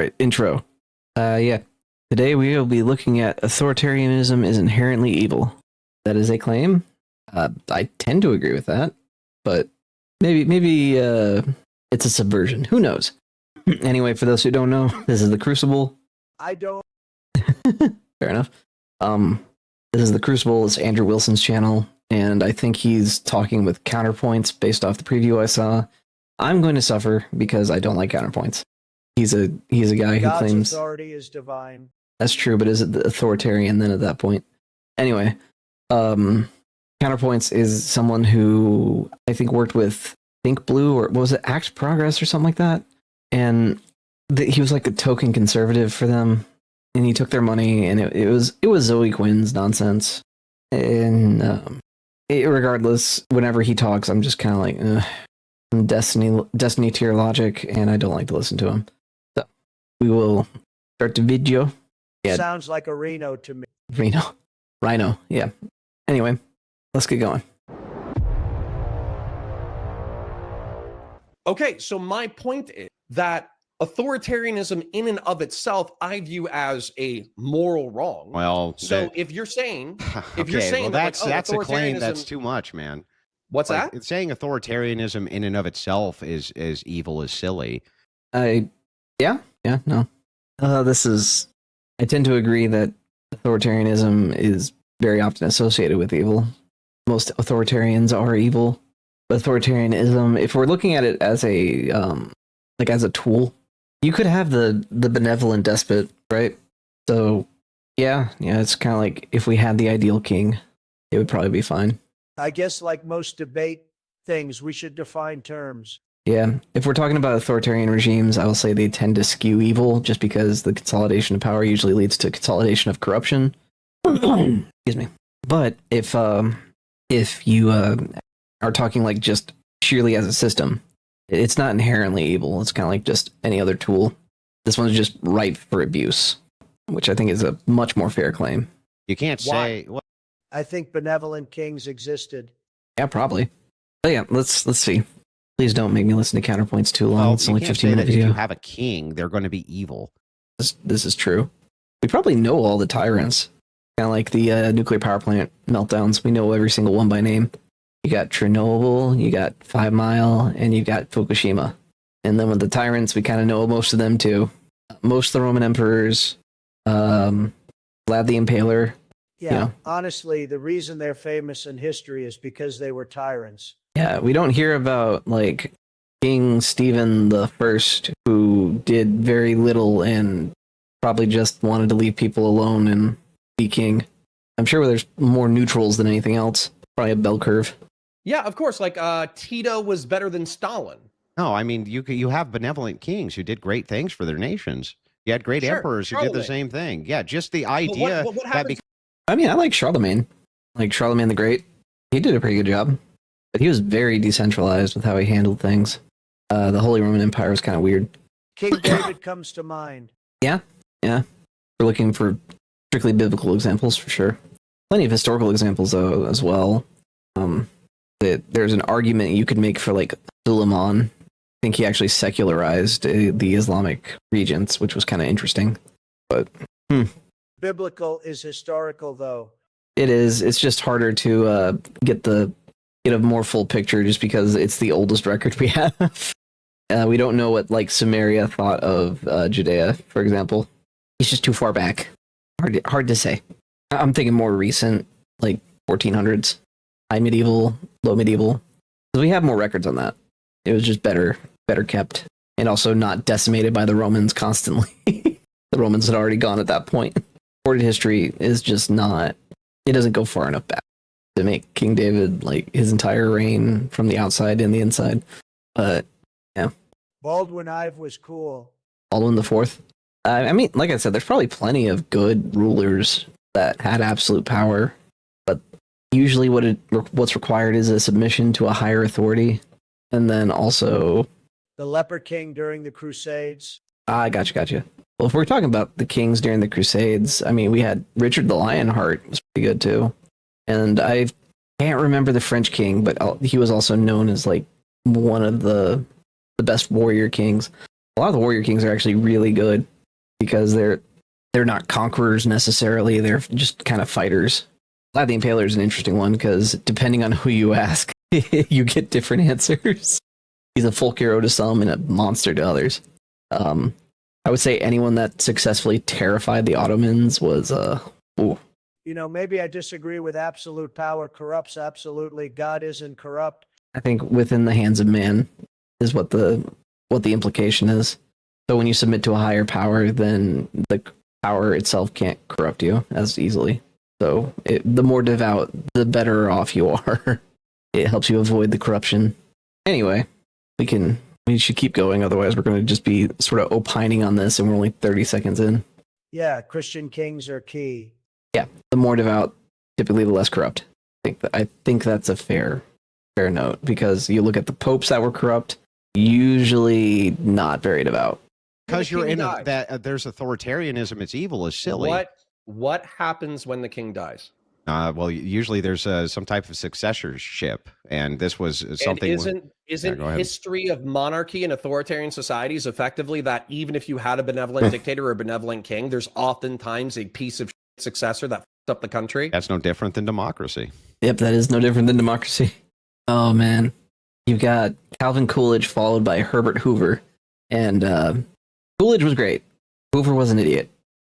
right, intro. Yeah. Today we will be looking at authoritarianism is inherently evil. That is a claim. I tend to agree with that, but maybe it's a subversion. Who knows? Anyway, for those who don't know, this is the Crucible. I don't. Fair enough. This is the Crucible. It's Andrew Wilson's channel, and I think he's talking with Counterpoints based off the preview I saw. I'm going to suffer because I don't like Counterpoints. He's a guy who God's claims authority is divine. that's true, but is it the authoritarian then at that point? Anyway, Counterpoints is someone who I think worked with Think Blue, or what was it, Act Progress or something like that, and he was like a token conservative for them, and he took their money, and it was Zoe Quinn's nonsense. And regardless, whenever he talks, I'm just kind of like, Destiny tier logic, and I don't like to listen to him. So we will start the video. Yeah. Sounds like a Reno to me. Rhino, yeah. Anyway, let's get going. Okay, so my point is that authoritarianism in and of itself, I view as a moral wrong. Well, so if you're saying, that's a claim that's too much, man. What's that? It's saying authoritarianism in and of itself is evil is silly. No. I tend to agree that authoritarianism is very often associated with evil. Most authoritarians are evil. But authoritarianism, if we're looking at it as a as a tool, you could have the benevolent despot, right? So yeah, it's kind of like if we had the ideal king, it would probably be fine. I guess like most debate things, we should define terms. Yeah, if we're talking about authoritarian regimes, I will say they tend to skew evil just because the consolidation of power usually leads to consolidation of corruption. Excuse me. But if you are talking like just sheerly as a system, it's not inherently evil. It's kind of like just any other tool. This one's just ripe for abuse, which I think is a much more fair claim. You can't say. Well, I think benevolent kings existed. Yeah, probably. But yeah, let's see. Please don't make me listen to Counterpoints too long. It's only 15-minute video. If you have a king, they're going to be evil. This is true. We probably know all the tyrants. Kind of like the nuclear power plant meltdowns. We know every single one by name. You got Chernobyl, you got 5 Mile, and you got Fukushima. And then with the tyrants, we kind of know most of them too. Most of the Roman emperors, Vlad the Impaler. Yeah, honestly, the reason they're famous in history is because they were tyrants. Yeah, we don't hear about like King Stephen the First, who did very little and probably just wanted to leave people alone and be king. I'm sure there's more neutrals than anything else. Probably a bell curve. Yeah, of course. Like Tito was better than Stalin. No, I mean you have benevolent kings who did great things for their nations. You had great emperors who did the same thing. Yeah, just the idea I mean, I like Charlemagne. Like Charlemagne the Great. He did a pretty good job. But he was very decentralized with how he handled things. The Holy Roman Empire was kind of weird. King David comes to mind. Yeah. We're looking for strictly biblical examples for sure. Plenty of historical examples though as well. There's an argument you could make for like Suleiman. I think he actually secularized the Islamic regions, which was kind of interesting. But Biblical is historical though. It is. It's just harder to get a more full picture just because it's the oldest record we have. We don't know what like Samaria thought of Judea, for example. It's just too far back. Hard to say. I'm thinking more recent, like 1400s, high medieval, low medieval. Because we have more records on that. It was just better kept, and also not decimated by the Romans constantly. The Romans had already gone at that point. Recorded history is just not. It doesn't go far enough back to make King David like his entire reign from the outside and the inside. But yeah, Baldwin Ive was cool. Baldwin the Fourth. I mean, like I said, there's probably plenty of good rulers that had absolute power, but usually what's required is a submission to a higher authority, and then also the Leper King during the Crusades. Gotcha. Well, if we're talking about the kings during the Crusades, I mean, we had Richard the Lionheart was pretty good too. And I can't remember the French king, but he was also known as like one of the best warrior kings. A lot of the warrior kings are actually really good. because they're not conquerors necessarily. They're just kind of fighters. Vlad the Impaler is an interesting one because depending on who you ask, you get different answers. He's a folk hero to some and a monster to others. I would say anyone that successfully terrified the Ottomans was ooh. You know, maybe I disagree with absolute power corrupts absolutely. God isn't corrupt. I think within the hands of man is what the implication is. So when you submit to a higher power, then the power itself can't corrupt you as easily. So the more devout, the better off you are. It helps you avoid the corruption. Anyway, we should keep going. Otherwise, we're going to just be sort of opining on this, and we're only 30 seconds in. Yeah, Christian kings are key. Yeah, the more devout, typically the less corrupt. I think that's a fair note, because you look at the popes that were corrupt, usually not very devout. Because you're in there's authoritarianism, it's evil, is silly. What happens when the king dies? Well, usually there's some type of successorship, and this was something. And isn't history of monarchy and authoritarian societies effectively that even if you had a benevolent dictator or a benevolent king, there's oftentimes a piece of successor that fucks up the country? That's no different than democracy. Yep, that is no different than democracy. Oh man, you've got Calvin Coolidge followed by Herbert Hoover, and Coolidge was great. Hoover was an idiot.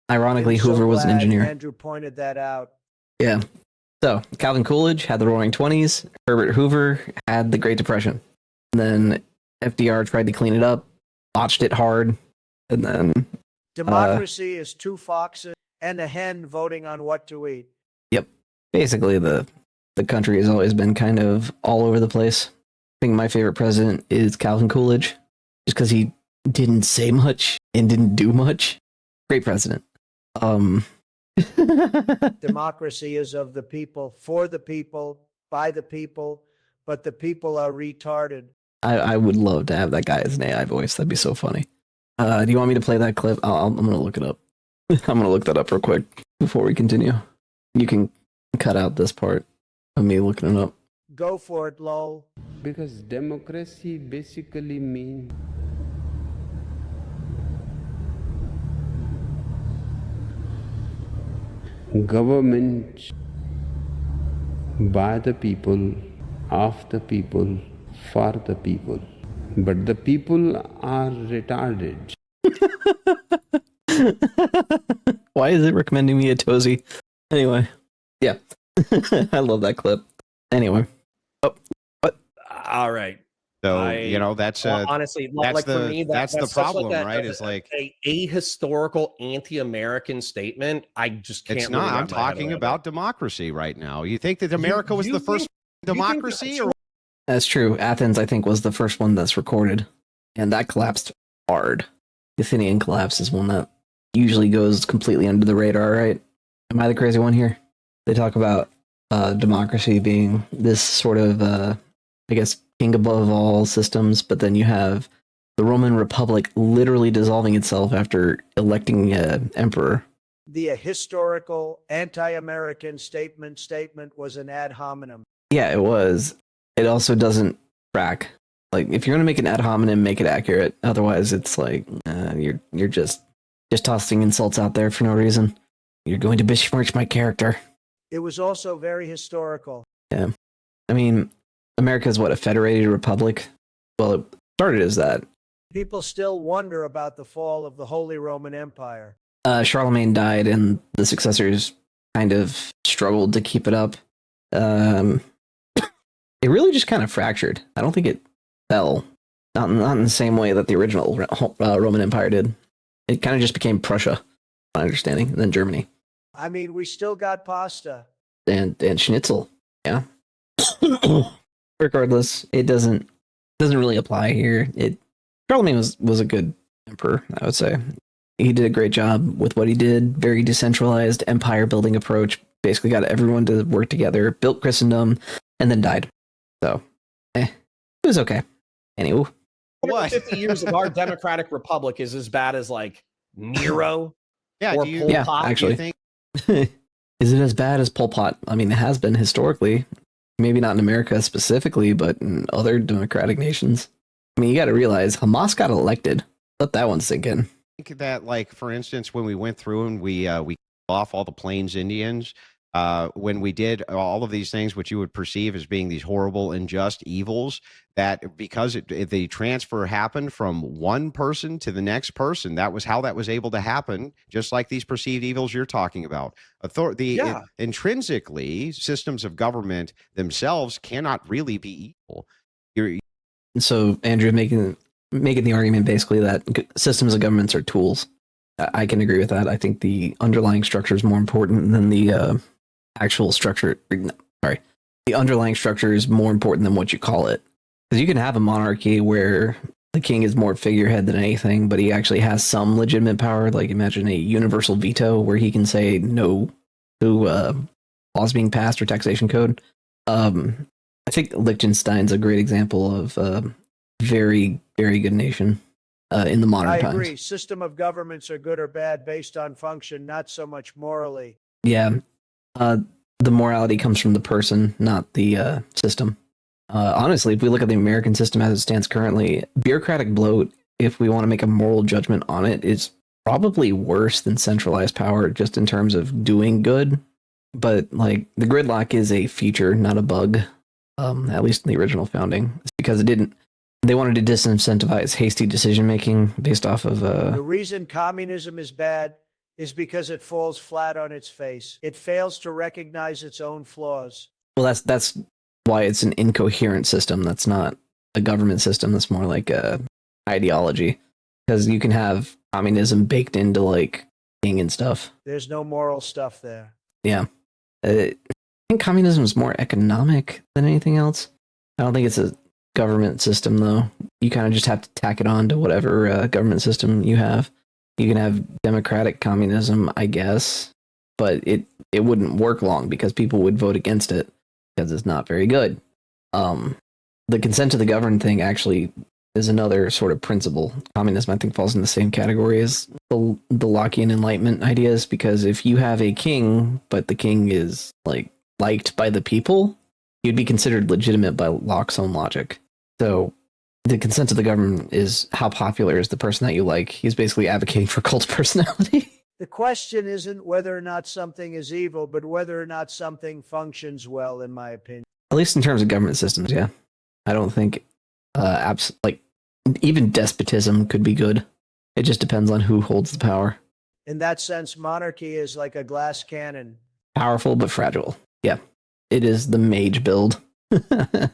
Ironically, Hoover was an engineer. Andrew pointed that out. Yeah. So Calvin Coolidge had the Roaring '20s. Herbert Hoover had the Great Depression. And then FDR tried to clean it up, botched it hard, and then democracy is two foxes and a hen voting on what to eat. Yep. Basically, the country has always been kind of all over the place. I think my favorite president is Calvin Coolidge, just because he didn't say much and didn't do much. Great president. Democracy is of the people, for the people, by the people, but the people are retarded. I would love to have that guy as an AI voice. That'd be so funny. Do you want me to play that clip? I'm going to look it up. I'm going to look that up real quick before we continue. You can cut out this part of me looking it up. Go for it, lol. Because democracy basically means government by the people, of the people, for the people. But the people are retarded. Why is it recommending me a Tozy? Anyway, yeah. I love that clip. Anyway. Oh, what? All right. So, that's honestly, that's like the, for me, that's the problem, right? Is like a ahistorical anti-American statement. I just can't. It's not. I'm talking about democracy right now. You think that America was the first democracy? Or that's true. Athens, I think, was the first one that's recorded, and that collapsed hard. The Athenian collapse is one that usually goes completely under the radar, right? Am I the crazy one here? They talk about democracy being this sort of, I guess, king above all systems, but then you have the Roman Republic literally dissolving itself after electing an emperor. The historical anti-American statement was an ad hominem. Yeah, it was. It also doesn't track. Like, if you're going to make an ad hominem, make it accurate. Otherwise, it's like, you're just tossing insults out there for no reason. You're going to besmirch my character. It was also very historical. Yeah. I mean, America is what, a federated republic? Well, it started as that. People still wonder about the fall of the Holy Roman Empire. Charlemagne died, and the successors kind of struggled to keep it up. It really just kind of fractured. I don't think it fell. Not in the same way that the original Roman Empire did. It kind of just became Prussia, my understanding, and then Germany. I mean, we still got pasta. And schnitzel, yeah. Regardless, it doesn't really apply here. Charlemagne was a good emperor, I would say. He did a great job with what he did. Very decentralized empire building approach. Basically got everyone to work together, built Christendom, and then died. So, it was okay. Anywho. 50 years of our democratic republic is as bad as like Nero. Yeah, or Pol Pot, actually. Is it as bad as Pol Pot? I mean, it has been historically. Maybe not in America specifically, but in other democratic nations. I mean, you got to realize Hamas got elected. Let that one sink in. think that, like, for instance, when we went through and we killed off all the Plains Indians, when we did all of these things, which you would perceive as being these horrible, unjust evils, that because the transfer happened from one person to the next person, that was how that was able to happen. Just like these perceived evils you're talking about, intrinsically, systems of government themselves cannot really be evil. So Andrew making the argument basically that systems of governments are tools. I can agree with that. I think the underlying structure is more important than the actual structure. Sorry, the underlying structure is more important than what you call it. Because you can have a monarchy where the king is more figurehead than anything, but he actually has some legitimate power. Like imagine a universal veto where he can say no to laws being passed or taxation code. I think Liechtenstein's a great example of very, very good nation in the modern times. I agree. System of governments are good or bad based on function, not so much morally. Yeah. The morality comes from the person, not the system. Honestly, if we look at the American system as it stands currently, bureaucratic bloat, if we want to make a moral judgment on it, is probably worse than centralized power just in terms of doing good. But like the gridlock is a feature, not a bug, at least in the original founding. It's because they wanted to disincentivize hasty decision making based off of The reason communism is bad is because it falls flat on its face. It fails to recognize its own flaws. Well, that's why it's an incoherent system. That's not a government system. That's more like a ideology. Because you can have communism baked into like king and stuff. There's no moral stuff there. Yeah. I think communism is more economic than anything else. I don't think it's a government system, though. You kind of just have to tack it on to whatever government system you have. You can have democratic communism, I guess, but it wouldn't work long because people would vote against it because it's not very good. The consent to the governed thing actually is another sort of principle. Communism, I think, falls in the same category as the Lockean Enlightenment ideas, because if you have a king, but the king is like liked by the people, you'd be considered legitimate by Locke's own logic. So the consent to the government is how popular is the person that you like. He's basically advocating for cult personality. The question isn't whether or not something is evil, but whether or not something functions well, in my opinion. At least in terms of government systems, yeah. I don't think even despotism could be good. It just depends on who holds the power. In that sense, monarchy is like a glass cannon. Powerful but fragile. Yeah. It is the mage build. All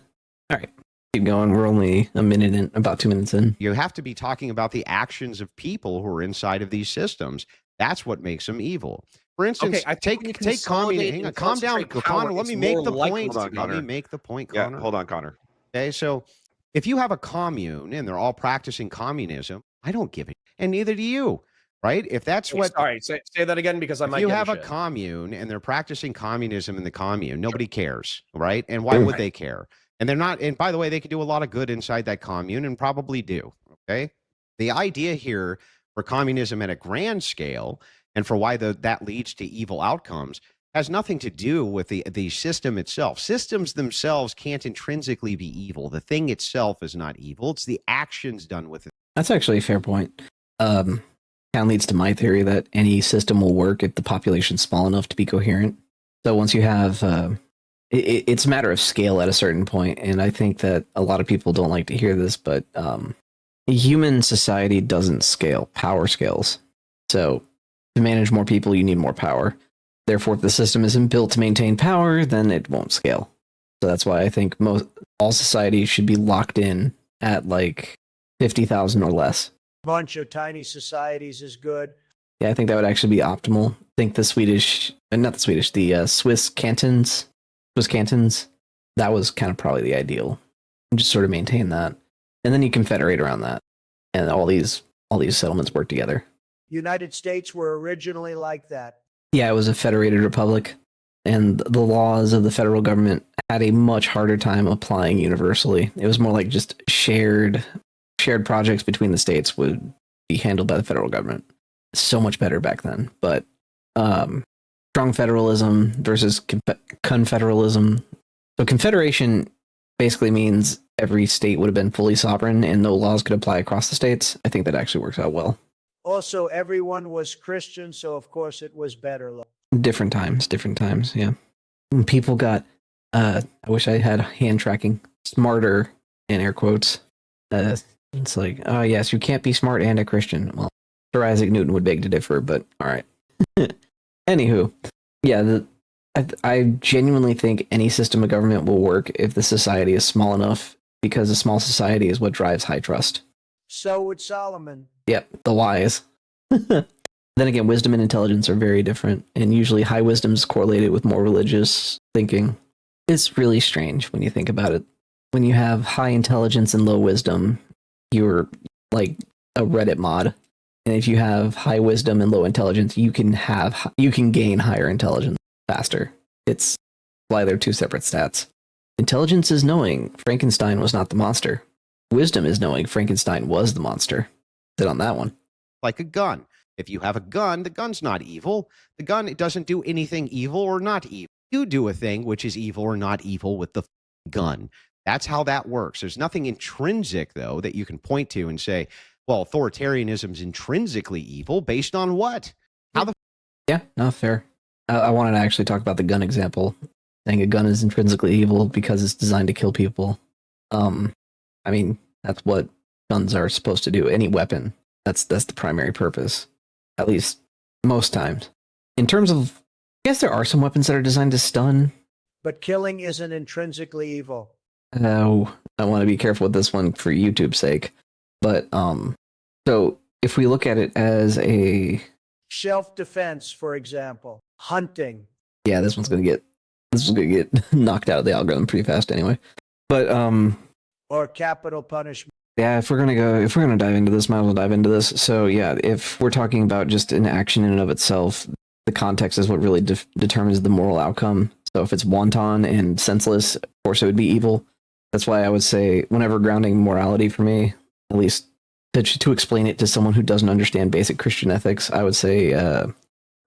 right. Keep going. We're only about 2 minutes in. You have to be talking about the actions of people who are inside of these systems. That's what makes them evil. For instance, take communism. Hang on, calm down, Connor. Let me make the point. Let me make the point, Connor. Yeah, hold on, Connor. Okay, so if you have a commune and they're all practicing communism, I don't give it, and neither do you, right? If that's what. Sorry, say that again because I might. If you have a commune and they're practicing communism in the commune, nobody cares, right? And why would they care? And they're not. And by the way, they could do a lot of good inside that commune, and probably do. Okay, the idea here for communism at a grand scale, and for why that leads to evil outcomes, has nothing to do with the system itself. Systems themselves can't intrinsically be evil. The thing itself is not evil. It's the actions done with it. That's actually a fair point. Kind of leads to my theory that any system will work if the population's small enough to be coherent. So once you have, it's a matter of scale at a certain point, and I think that a lot of people don't like to hear this, but human society doesn't scale. Power scales. So to manage more people, you need more power. Therefore, if the system isn't built to maintain power, then it won't scale. So that's why I think all societies should be locked in at like 50,000 or less. Bunch of tiny societies is good. Yeah, I think that would actually be optimal. I think the Swiss cantons, that was kind of probably the ideal. Just sort of maintain that. And then you confederate around that. And all these settlements work together. United States were originally like that. Yeah, it was a federated republic, and the laws of the federal government had a much harder time applying universally. It was more like just shared projects between the states would be handled by the federal government. So much better back then. But strong federalism versus confederalism. So confederation basically means every state would have been fully sovereign and no laws could apply across the states. I think that actually works out well. Also, everyone was Christian, so of course it was better. Different times. Yeah. When people got, I wish I had hand tracking, smarter in air quotes. It's like, oh yes, you can't be smart and a Christian. Well, Sir Isaac Newton would beg to differ, but all right. Anywho, yeah, I genuinely think any system of government will work if the society is small enough, because a small society is what drives high trust. So would Solomon. Yep, the wise. Then again, wisdom and intelligence are very different, and usually high wisdom is correlated with more religious thinking. It's really strange when you think about it. When you have high intelligence and low wisdom, you're like a Reddit mod. And if you have high wisdom and low intelligence, you can gain higher intelligence faster. It's why they're two separate stats. Intelligence is knowing Frankenstein was not the monster. Wisdom is knowing Frankenstein was the monster. Sit on that one. Like a gun. If you have a gun, the gun's not evil. The gun, it doesn't do anything evil or not evil. You do a thing which is evil or not evil with the gun. That's how that works. There's nothing intrinsic, though, that you can point to and say, well, authoritarianism is intrinsically evil based on what? Yeah, no, fair. I wanted to actually talk about the gun example, saying a gun is intrinsically evil because it's designed to kill people. I mean, that's what guns are supposed to do. Any weapon, that's the primary purpose, at least most times. In terms of, I guess there are some weapons that are designed to stun. But killing isn't intrinsically evil. No, I want to be careful with this one for YouTube's sake. But so if we look at it as a Self-defense, for example, hunting. Yeah, this one's gonna get knocked out of the algorithm pretty fast anyway. But Or capital punishment. yeah, if we're gonna dive into this, might as well dive into this. So yeah, if we're talking about just an action in and of itself, the context is what really determines the moral outcome. So if it's wanton and senseless, of course it would be evil. That's why I would say, whenever grounding morality for me, at least to explain it to someone who doesn't understand basic Christian ethics, I would say a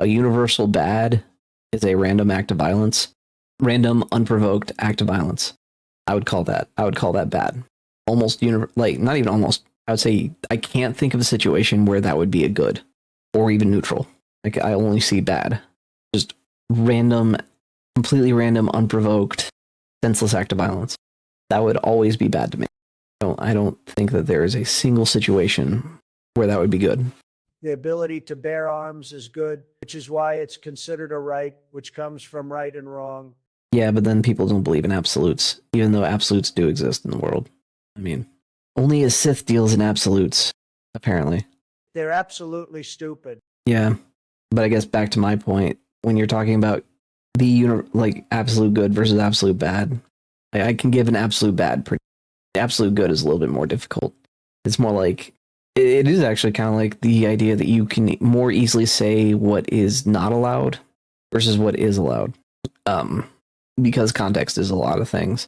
universal bad is a random act of violence, random unprovoked act of violence. I would call that bad. Almost not even almost. I would say I can't think of a situation where that would be a good or even neutral. Like, I only see bad. Just random, completely random, unprovoked, senseless act of violence. That would always be bad to me. I don't think that there is a single situation where that would be good. The ability to bear arms is good, which is why it's considered a right, which comes from right and wrong. Yeah, but then people don't believe in absolutes, even though absolutes do exist in the world. I mean, only a Sith deals in absolutes, apparently. They're absolutely stupid. Yeah, but I guess back to my point, when you're talking about the absolute good versus absolute bad, I can give an absolute bad. Absolute good is a little bit more difficult. It's more like, it is actually kind of like the idea that you can more easily say what is not allowed versus what is allowed. Because context is a lot of things.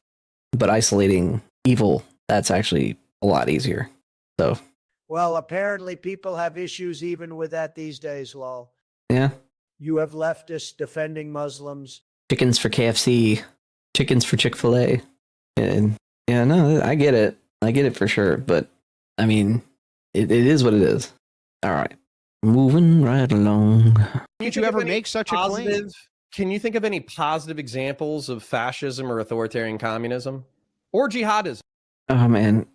But isolating evil, that's actually a lot easier. So, well, apparently people have issues even with that these days, lol. Yeah. You have leftists defending Muslims. Chickens for KFC, chickens for Chick-fil-A. And yeah, no, I get it. I get it for sure. But I mean, it is what it is. All right. Moving right along. Did you ever make such a claim? Can you think of any positive examples of fascism or authoritarian communism or jihadism? Oh man,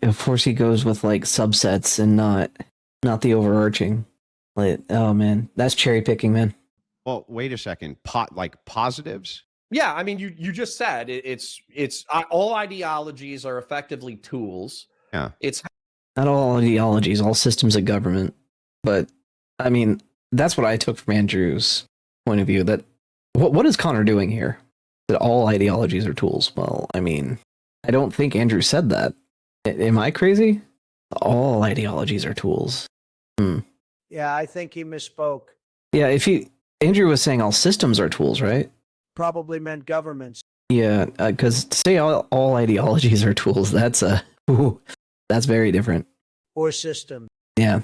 of course he goes with like subsets and not the overarching. Like, oh man, that's cherry picking, man. Well, wait a second. Like positives? Yeah, I mean, you just said it's all ideologies are effectively tools. Yeah, it's not all ideologies, all systems of government. But I mean, that's what I took from Andrew's point of view. That what is Connor doing here? That all ideologies are tools. Well, I mean, I don't think Andrew said that. Am I crazy? All ideologies are tools. Yeah, I think he misspoke. Yeah, Andrew was saying all systems are tools, right? Probably meant governments. Yeah, because to say all ideologies are tools, that's very different. Or system. Yeah,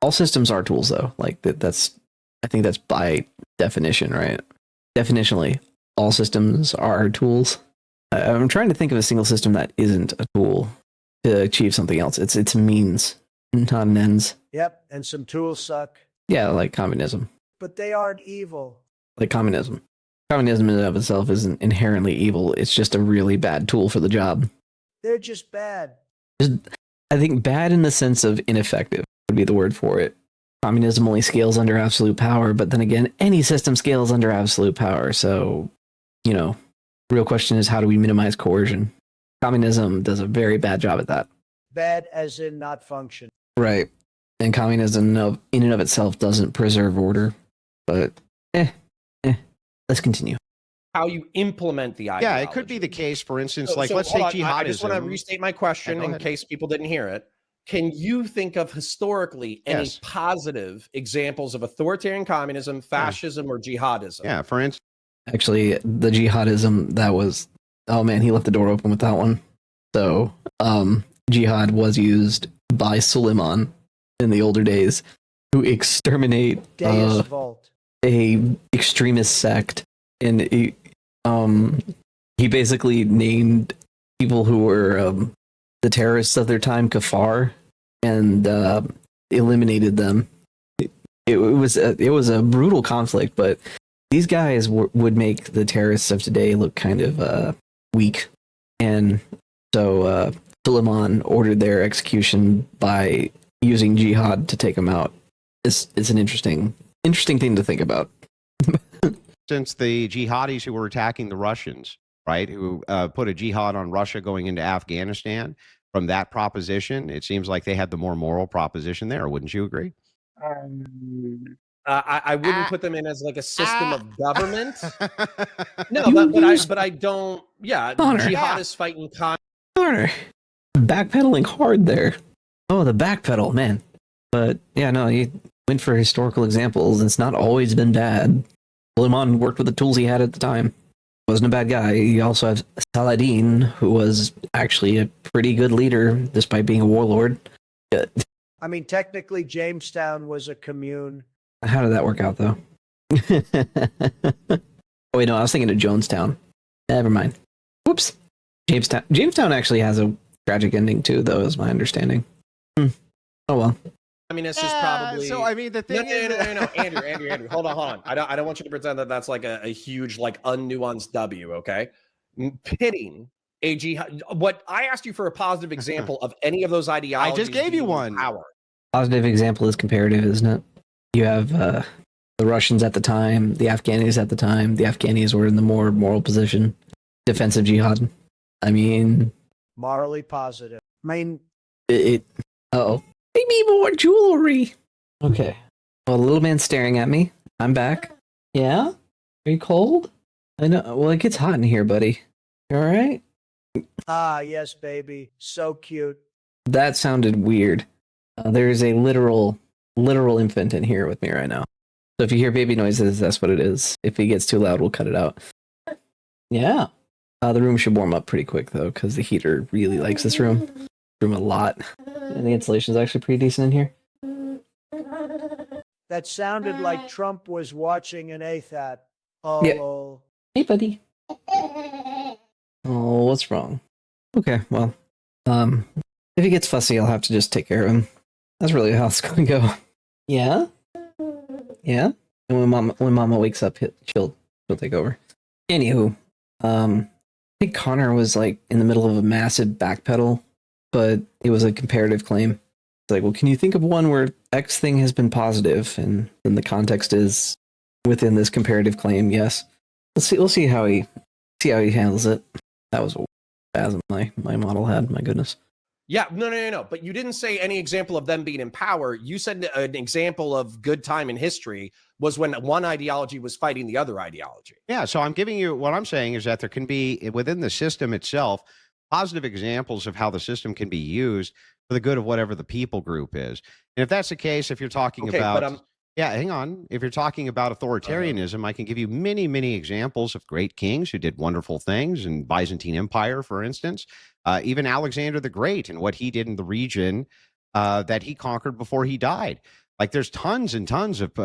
all systems are tools, though. Like I think that's by definition, right? Definitionally, all systems are tools. I'm trying to think of a single system that isn't a tool to achieve something else. It's a means. not an ends. Yep, and some tools suck. Yeah, like communism. But they aren't evil. Like communism. Communism in and of itself isn't inherently evil. It's just a really bad tool for the job. They're just bad. I think bad in the sense of ineffective would be the word for it. Communism only scales under absolute power, but then again, any system scales under absolute power. So, you know, real question is, how do we minimize coercion? Communism does a very bad job at that. Bad as in not function. Right. And communism in and of itself doesn't preserve order. But, let's continue. How you implement the ideology. Yeah, it could be the case, for instance, let's hold take on. jihadism. I just want to restate my question in case people didn't hear it. Can you think of historically any positive examples of authoritarian communism, fascism, or jihadism? Yeah, for instance. Actually, the jihadism, that was, oh man, he left the door open with that one. So, jihad was used by Suleiman in the older days to exterminate Deus Vult. a extremist sect, and he basically named people who were the terrorists of their time kafar, and eliminated them. It was a brutal conflict, but these guys would make the terrorists of today look kind of weak, and so Suleiman ordered their execution by using jihad to take them out. It's an interesting thing to think about. Since the jihadis who were attacking the Russians, right, who put a jihad on Russia going into Afghanistan, from that proposition, it seems like they had the more moral proposition there. Wouldn't you agree? I wouldn't put them in as like a system of government. No, but I don't. Yeah, Connor. jihadists fighting Connor, backpedaling hard there. Oh, the backpedal, man. But yeah, no, he went for historical examples. It's not always been bad. Suleiman worked with the tools he had at the time. Wasn't a bad guy. You also have Saladin, who was actually a pretty good leader, despite being a warlord. I mean, technically, Jamestown was a commune. How did that work out, though? Oh, wait, no, I was thinking of Jonestown. Never mind. Whoops. Jamestown actually has a tragic ending, too, though, is my understanding. Oh, well. Communist is probably. So I mean, the thing is, no, Andrew, hold on. I don't want you to pretend that that's like a huge, like unnuanced W. Okay, pitting a jihad. What I asked you for a positive example of any of those ideologies. I just gave you one. Power. Positive example is comparative, isn't it? You have the Russians at the time, the Afghanis at the time. The Afghanis were in the more moral position. Defensive jihad. I mean, Morally positive. I mean, uh-oh. Maybe more jewelry. Okay. Well, the little man's staring at me. I'm back. Yeah? Are you cold? I know. Well, it gets hot in here, buddy. You all right? yes, baby. So cute. That sounded weird. There's a literal infant in here with me right now. So if you hear baby noises, that's what it is. If he gets too loud, we'll cut it out. Yeah. The room should warm up pretty quick, though, because the heater really likes this room a lot. And the insulation is actually pretty decent in here. That sounded like Trump was watching an ATHAT. Oh, Yeah. lol. Hey, buddy. Oh, what's wrong? Okay, well, if he gets fussy, I'll have to just take care of him. That's really how it's gonna go. Yeah? Yeah? And when Mama wakes up, she'll take over. Anywho, I think Connor was like in the middle of a massive backpedal, but it was a comparative claim. It's like, well, can you think of one where X thing has been positive? And then the context is within this comparative claim, yes. We'll see how he handles it. That was a spasm my model had, my goodness. Yeah, no. But you didn't say any example of them being in power. You said an example of good time in history was when one ideology was fighting the other ideology. yeah. So I'm giving you what I'm saying is that there can be within the system itself positive examples of how the system can be used for the good of whatever the people group is. And if that's the case, if you're talking about, yeah, hang on. If you're talking about authoritarianism, I can give you many, many examples of great kings who did wonderful things in Byzantine Empire, for instance, even Alexander the Great and what he did in the region that he conquered before he died. Like there's tons and tons of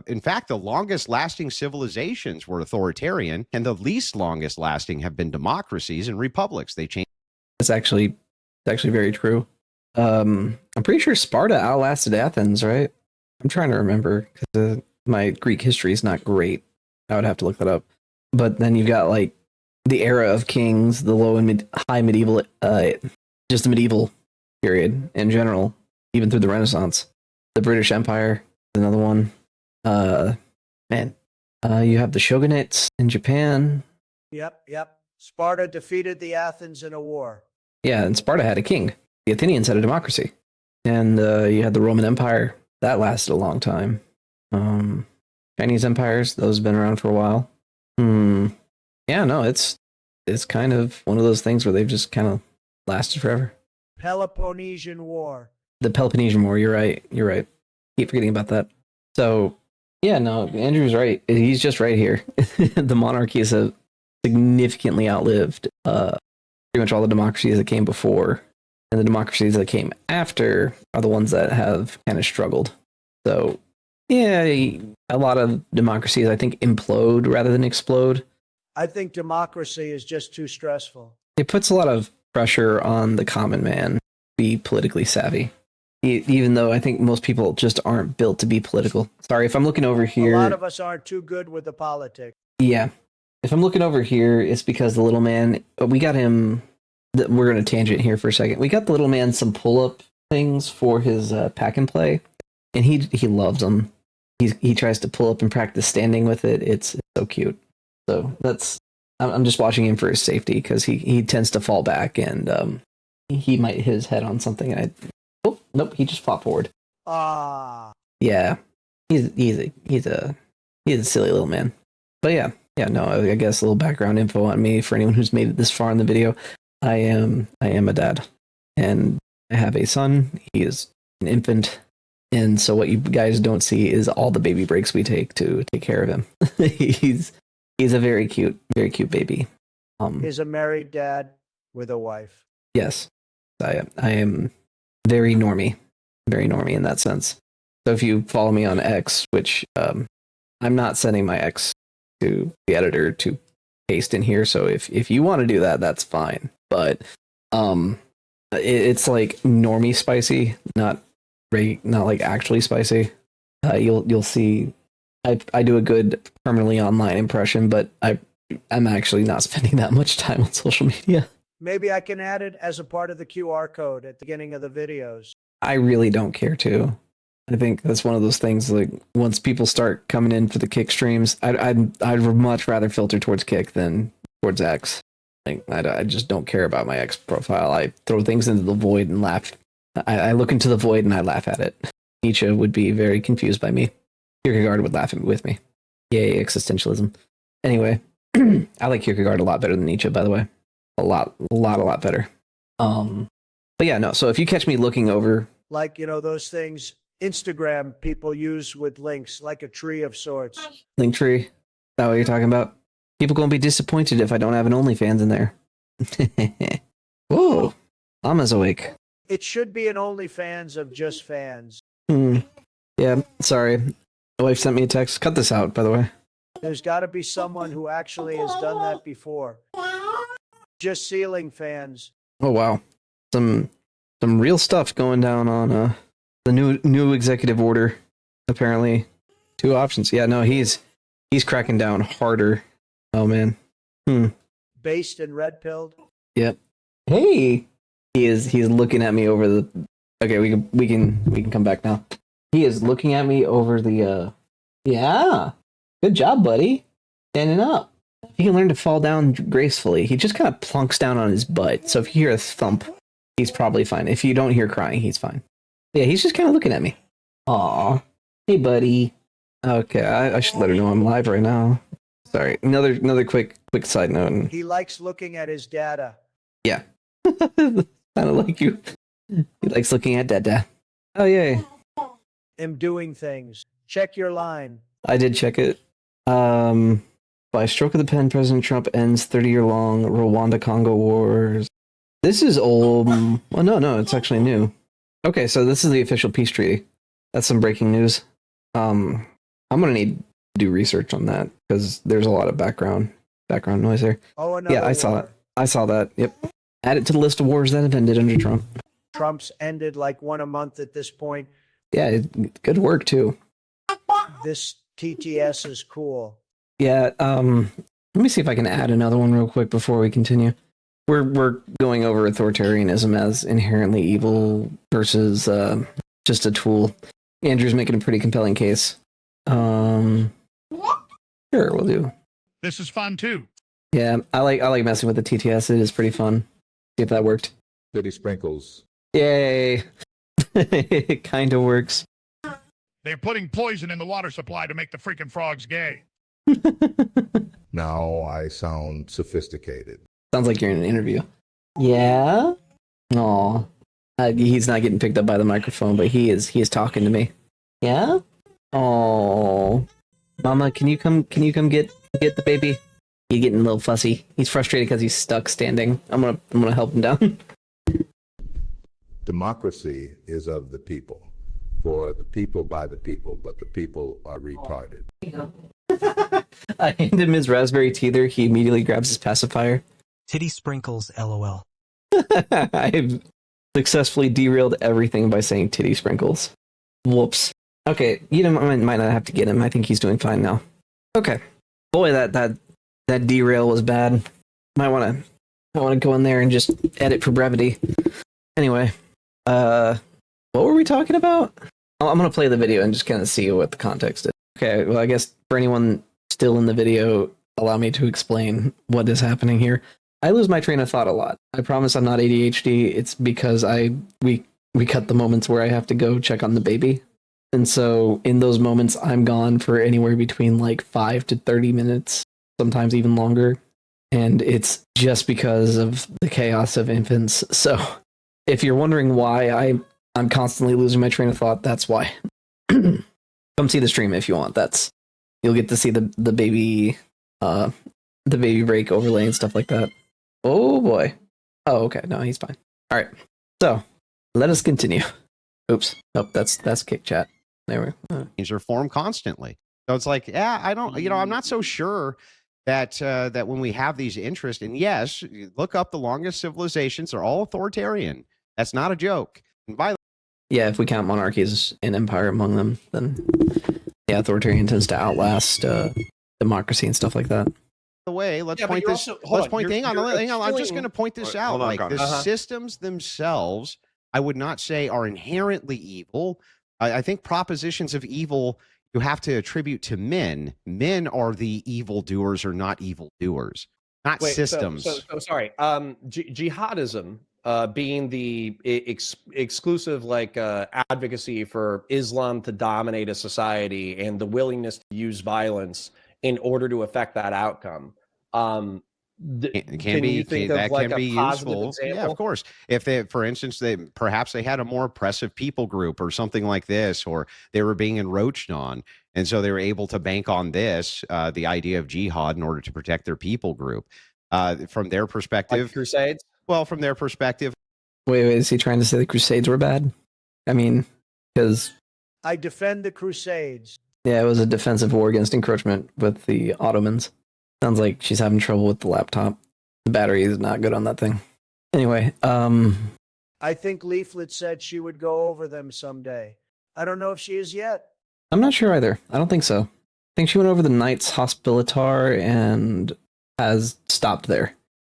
in fact, the longest lasting civilizations were authoritarian and the least longest lasting have been democracies and republics. They changed. It's actually very true. I'm pretty sure Sparta outlasted Athens, right? I'm trying to remember because my Greek history is not great. I would have to look that up. But then you've got like the era of kings, the low and high medieval, just the medieval period in general, even through the Renaissance. The British Empire is another one. You have the shogunates in Japan. Yep. Sparta defeated the Athens in a war. Yeah, and Sparta had a king. The Athenians had a democracy. And you had the Roman Empire. That lasted a long time. Chinese empires, those have been around for a while. Yeah, no, it's kind of one of those things where they've just kind of lasted forever. Peloponnesian War. The Peloponnesian War, you're right. Keep forgetting about that. So, yeah, no, Andrew's right. He's just right here. The monarchies have significantly outlived pretty much all the democracies that came before. And the democracies that came after are the ones that have kind of struggled. So, yeah, a lot of democracies, I think, implode rather than explode. I think democracy is just too stressful. It puts a lot of pressure on the common man to be politically savvy. Even though I think most people just aren't built to be political. Sorry, if I'm looking over here. A lot of us aren't too good with the politics. Yeah. If I'm looking over here, it's because the little man, we got him, we're going to tangent here for a second. We got the little man some pull-up things for his pack and play, and he loves them. He tries to pull up and practice standing with it. It's so cute. So I'm just watching him for his safety because he tends to fall back and he might hit his head on something. Nope, he just flopped forward. Yeah, he's a silly little man. But yeah, no, I guess a little background info on me for anyone who's made it this far in the video. I am a dad, and I have a son. He is an infant, and so what you guys don't see is all the baby breaks we take to take care of him. He's a very cute baby. He's a married dad with a wife. Yes, I am very normie in that sense. So if you follow me on X, which I'm not sending my X to the editor to paste in here. So if you want to do that, that's fine. But it's like normie spicy, not like actually spicy. You'll see. I do a good permanently online impression, but I'm actually not spending that much time on social media. Maybe I can add it as a part of the QR code at the beginning of the videos. I really don't care to. I think that's one of those things, like, once people start coming in for the Kick streams, I'd much rather filter towards Kick than towards X. Like, I just don't care about my X profile. I throw things into the void and laugh. I look into the void and I laugh at it. Nietzsche would be very confused by me. Kierkegaard would laugh with me. Yay, existentialism. Anyway, I like Kierkegaard a lot better than Nietzsche, by the way. A lot better. But yeah, no. So if you catch me looking over, like, those things Instagram people use with links, like a tree of sorts. Linktree, is that what you're talking about? People gonna be disappointed if I don't have an OnlyFans in there. Whoa, Mama's awake. It should be an OnlyFans of just fans. Yeah, sorry. My wife sent me a text. Cut this out, by the way. There's got to be someone who actually has done that before. Just ceiling fans. Oh wow, some real stuff going down on the new executive order. Apparently, 2 options. Yeah, no, he's cracking down harder. Oh man. Based and red pilled. Yep. Hey, he's looking at me over the. Okay, we can come back now. He is looking at me over the. Yeah, good job, buddy. Standing up. He can learn to fall down gracefully. He just kind of plunks down on his butt. So if you hear a thump, he's probably fine. If you don't hear crying, he's fine. Yeah, he's just kind of looking at me. Aw. Hey, buddy. Okay, I should let her know I'm live right now. Sorry. Another quick side note. He likes looking at his data. Yeah. Kind of like you. He likes looking at dada. Oh, yay. Am doing things. Check your line. I did check it. By stroke of the pen, President Trump ends 30-year-long Rwanda-Congo wars. This is old. Well, no, it's actually new. Okay, so this is the official peace treaty. That's some breaking news. I'm gonna need to do research on that because there's a lot of background noise there. Oh, another yeah, I war. saw it. I saw that. Yep. Add it to the list of wars that have ended under Trump. Trump's ended like one a month at this point. Yeah, good work too. This TTS is cool. Yeah, let me see if I can add another one real quick before we continue. We're going over authoritarianism as inherently evil versus just a tool. Andrew's making a pretty compelling case. Sure, we'll do. This is fun too. Yeah, I like messing with the TTS. It is pretty fun. See if that worked. City sprinkles. Yay! It kind of works. They're putting poison in the water supply to make the freaking frogs gay. Now I sound sophisticated. Sounds like you're in an interview. Yeah. Aw. He's not getting picked up by the microphone, but he is talking to me. Yeah. Oh, Mama, can you come get the baby? He's getting a little fussy. He's frustrated because he's stuck standing. I'm gonna help him down. Democracy is of the people, for the people by the people, but the people are retarded. I hand him his raspberry teether. He immediately grabs his pacifier. Titty sprinkles, LOL. I've successfully derailed everything by saying titty sprinkles. Whoops. Okay, you might not have to get him. I think he's doing fine now. Okay. Boy, that derail was bad. Might want to go in there and just edit for brevity. Anyway, what were we talking about? I'm gonna play the video and just kind of see what the context is. Okay, well, I guess for anyone still in the video, allow me to explain what is happening here. I lose my train of thought a lot. I promise I'm not ADHD. It's because we cut the moments where I have to go check on the baby. And so in those moments, I'm gone for anywhere between like 5 to 30 minutes, sometimes even longer. And it's just because of the chaos of infants. So if you're wondering why I'm constantly losing my train of thought, that's why. Come see the stream if you want. You'll get to see the baby break overlay and stuff like that. Oh boy. Oh, okay. No, he's fine. All right. So let us continue. Oops. Nope. That's kick chat. There we go. Things are formed constantly. So it's like, yeah, I'm not so sure that when we have these interests, and yes, look up the longest civilizations are all authoritarian. That's not a joke. And by yeah, if we count monarchies and empire among them, then yeah, authoritarian tends to outlast democracy and stuff like that. the way, let's Yeah, but point you're this. also- hold let's on, point. you're- Hang on, you're hang on. I'm just extolling- going to point this All right, out. hold on, Like Connor. the Uh-huh. systems themselves, I would not say are inherently evil. I think propositions of evil you have to attribute to men. Men are the evil doers or not evil doers, not Wait, systems. So sorry. Jihadism being the exclusive advocacy for Islam to dominate a society and the willingness to use violence in order to affect that outcome. It Can you think of like a positive example? Yeah, of course. If they, for instance, perhaps they had a more oppressive people group or something like this, or they were being encroached on, and so they were able to bank on this, the idea of jihad, in order to protect their people group. From their perspective, Like Crusades? well, from their perspective, Wait, is he trying to say the Crusades were bad? I mean, because I defend the Crusades. yeah, it was a defensive war against encroachment with the Ottomans. Sounds like she's having trouble with the laptop. The battery is not good on that thing. Anyway, I think Leaflet said she would go over them someday. I don't know if she is yet. I'm not sure either. I don't think so. I think she went over the Knights Hospitaller and has stopped there.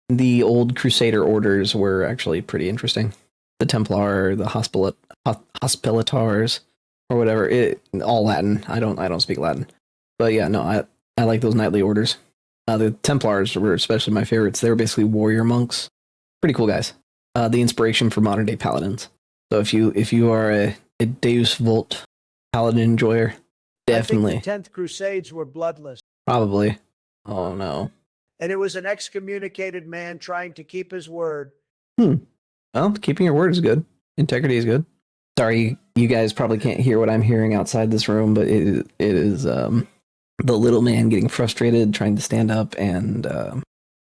The old Crusader orders were actually pretty interesting. The Templar, the Hospitallars, or whatever. All Latin. I don't speak Latin. But yeah, no, I like those knightly orders. The Templars were especially my favorites. They were basically warrior monks. Pretty cool guys. The inspiration for modern day paladins. So if you are a Deus Vult paladin enjoyer, definitely. I think the 10th Crusades were bloodless. Probably. Oh no. And it was an excommunicated man trying to keep his word. Well, keeping your word is good. Integrity is good. Sorry, you guys probably can't hear what I'm hearing outside this room, but it is the little man getting frustrated, trying to stand up and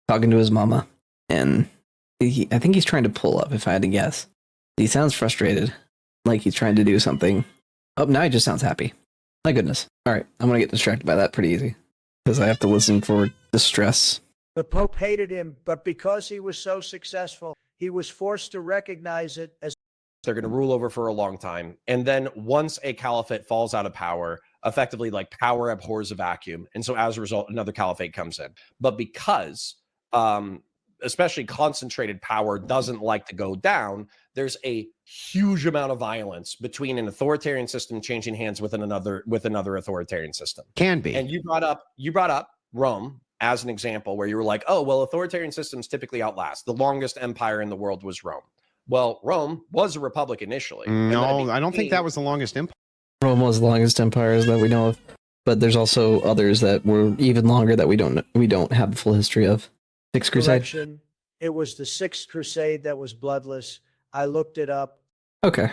talking to his mama. And I think he's trying to pull up, if I had to guess. He sounds frustrated, like he's trying to do something. Oh, now he just sounds happy. My goodness. All right, I'm going to get distracted by that pretty easy because I have to listen for distress. The Pope hated him, but because he was so successful, he was forced to recognize it as They're going to rule over for a long time. And then once a caliphate falls out of power, effectively like power abhors a vacuum. And so as a result, another caliphate comes in. But because especially concentrated power doesn't like to go down, there's a huge amount of violence between an authoritarian system changing hands with another authoritarian system. Can be. And you brought up Rome as an example where you were like, oh, well, authoritarian systems typically outlast. The longest empire in the world was Rome. Well, Rome was a republic initially. No, I don't think that was the longest empire. Rome was the longest empires that we know of, but there's also others that were even longer that we don't have the full history of. Sixth Crusade. Correction. It was the Sixth Crusade that was bloodless. I looked it up. Okay.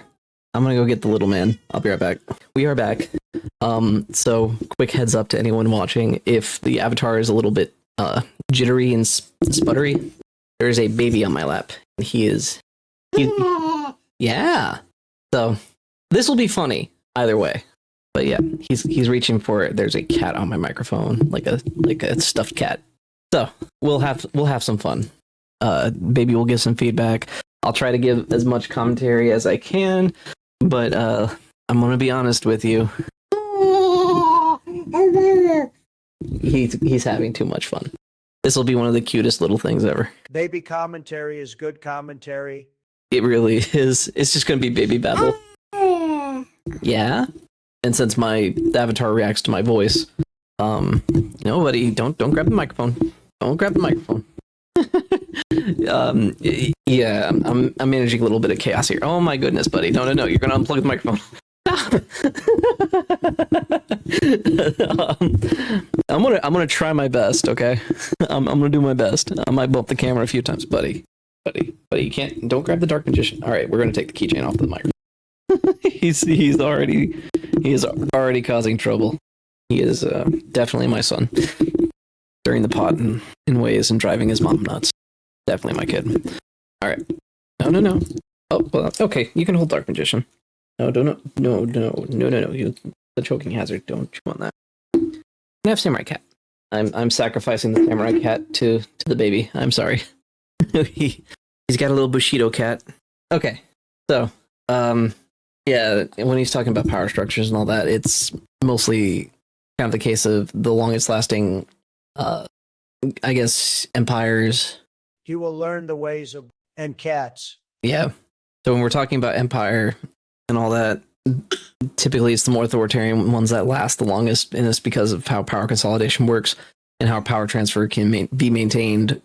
I'm gonna go get the little man. I'll be right back. We are back. So quick heads up to anyone watching. If the avatar is a little bit jittery and sputtery, there is a baby on my lap. Yeah. So this will be funny either way. But yeah, he's reaching for it. There's a cat on my microphone, like a stuffed cat. So we'll have some fun. Baby will give some feedback. I'll try to give as much commentary as I can, but I'm gonna be honest with you. He's having too much fun. This will be one of the cutest little things ever. Baby commentary is good commentary. It really is. It's just gonna be baby babble. Yeah. And since my avatar reacts to my voice, no, buddy, don't grab the microphone. Don't grab the microphone. Yeah, I'm managing a little bit of chaos here. Oh my goodness, buddy. No, you're gonna unplug the microphone. I'm gonna try my best, okay? I'm gonna do my best. I might bump the camera a few times, buddy, you can't. Don't grab the dark magician. All right, we're gonna take the keychain off the microphone. He is already causing trouble. He is definitely my son. Stirring the pot in ways and driving his mom nuts. Definitely my kid. All right. No. Oh, well, okay. You can hold dark magician. No. You, the choking hazard. Don't chew on that. I have samurai cat. I'm sacrificing the samurai cat to the baby. I'm sorry. He's got a little Bushido cat. Okay. So, yeah, when he's talking about power structures and all that, it's mostly kind of the case of the longest lasting, I guess, empires. You will learn the ways of and cats. Yeah. So when we're talking about empire and all that, typically it's the more authoritarian ones that last the longest, and it's because of how power consolidation works and how power transfer can be maintained,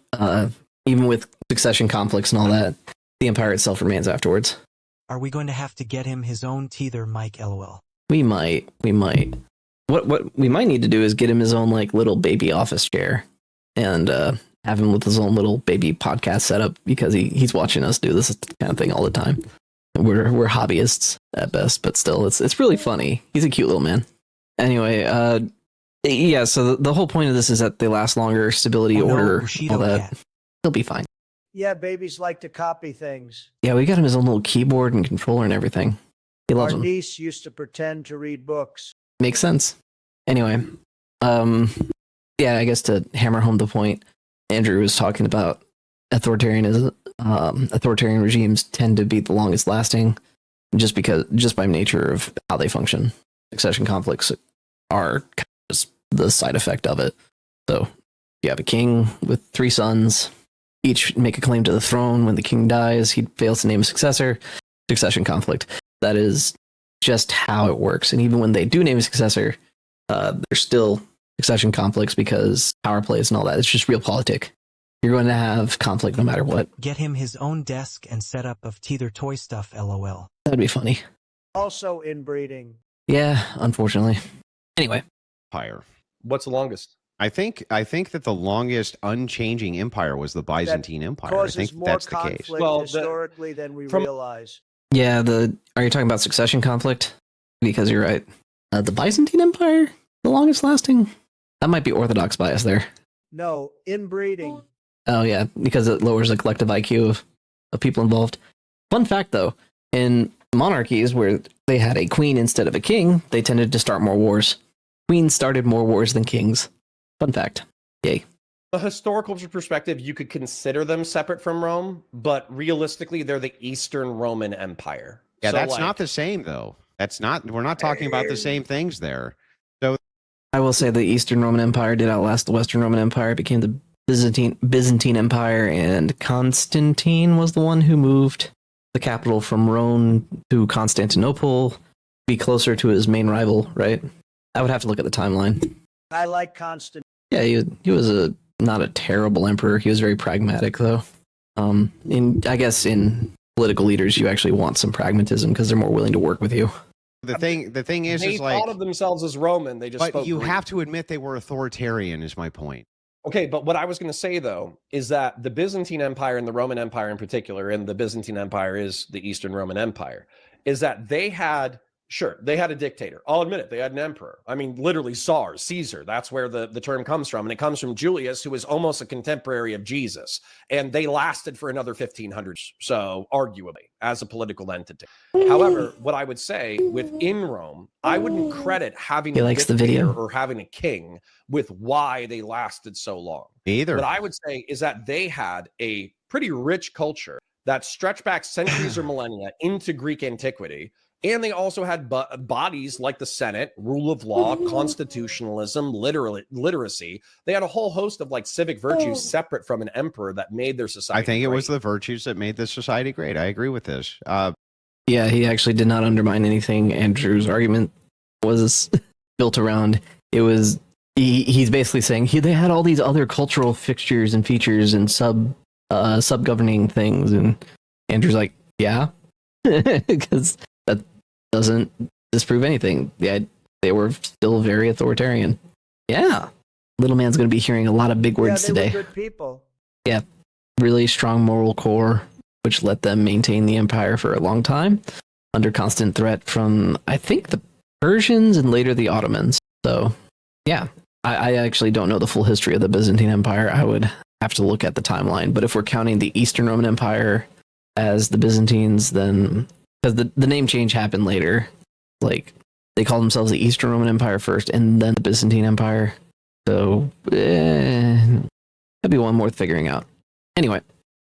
even with succession conflicts and all that. The empire itself remains afterwards. Are we going to have to get him his own teether mic, lol? We might. What we might need to do is get him his own like little baby office chair and have him with his own little baby podcast setup, because he's watching us do this kind of thing all the time. We're hobbyists at best, but still it's really funny. He's a cute little man. Anyway, yeah, so the whole point of this is that they last longer, stability, order, all that. Cat. He'll be fine. Yeah, babies like to copy things. Yeah, we got him his own little keyboard and controller and everything. He loves Our them. niece used to pretend to read books. Makes sense. Anyway, yeah, I guess to hammer home the point, Andrew was talking about authoritarianism. Authoritarian regimes tend to be the longest lasting, just by nature of how they function. Succession conflicts are kind of just the side effect of it. So you have a king with 3 sons, each make a claim to the throne. When the king dies, he fails to name a successor. Succession conflict. That is just how it works. And even when they do name a successor, there's still succession conflicts because power plays and all that. It's just real politic. You're going to have conflict no matter what. Get him his own desk and setup of teether toy stuff, lol. That'd be funny. Also inbreeding. Yeah, unfortunately. Anyway. Empire. What's the longest? I think that the longest unchanging empire was the Byzantine Empire. I Causes think more that's the conflict case. Well, historically than we from- realize. Yeah, are you talking about succession conflict? Because you're right. The Byzantine Empire, the longest lasting? That might be Orthodox bias there. No, inbreeding. Oh yeah, because it lowers the collective IQ of people involved. Fun fact though, in monarchies where they had a queen instead of a king, they tended to start more wars. Queens started more wars than kings. Fun fact. Yay. a historical perspective, you could consider them separate from Rome, but realistically, they're the Eastern Roman Empire. Yeah, So, that's like, not the same though. That's not. We're not talking about the same things there. So I will say the Eastern Roman Empire did outlast the Western Roman Empire. It became the Byzantine Empire, and Constantine was the one who moved the capital from Rome to Constantinople to be closer to his main rival, right? I would have to look at the timeline. I like Constant. Yeah, he was not a terrible emperor. He was very pragmatic, though. I guess in political leaders, you actually want some pragmatism because they're more willing to work with you. the thing is they like, thought of themselves as Roman. They just but spoke you Greek. have to admit they were authoritarian. Is my point. Okay, but what I was going to say, though, is that the Byzantine Empire and the Roman Empire in particular, and the Byzantine Empire is the Eastern Roman Empire, is that they had a dictator. I'll admit it. They had an emperor. I mean, literally Tsar, Caesar. That's where the term comes from. And it comes from Julius, who was almost a contemporary of Jesus. And they lasted for another 1500s, so arguably, as a political entity. However, what I would say within Rome, I wouldn't credit having a dictator or having a king with why they lasted so long. Either. What I would say is that they had a pretty rich culture that stretched back centuries or millennia into Greek antiquity. And they also had bodies like the Senate, rule of law, constitutionalism, literacy. They had a whole host of like civic virtues separate from an emperor that made their society I think great. it was the virtues that made the society great. I agree with this. Yeah, he actually did not undermine anything Andrew's argument was built around. It was he's basically saying they had all these other cultural fixtures and features and sub-governing things, and Andrew's like, yeah, because that doesn't disprove anything. Yeah, they were still very authoritarian. Yeah, little man's going to be hearing a lot of big words they today. were good people. Yeah, really strong moral core, which let them maintain the empire for a long time under constant threat from, I think, the Persians and later the Ottomans. So, yeah, I actually don't know the full history of the Byzantine Empire. I would have to look at the timeline. But if we're counting the Eastern Roman Empire as the Byzantines, then because the name change happened later, like they called themselves the Eastern Roman Empire first and then the Byzantine Empire. So, that'd be one more figuring out. Anyway.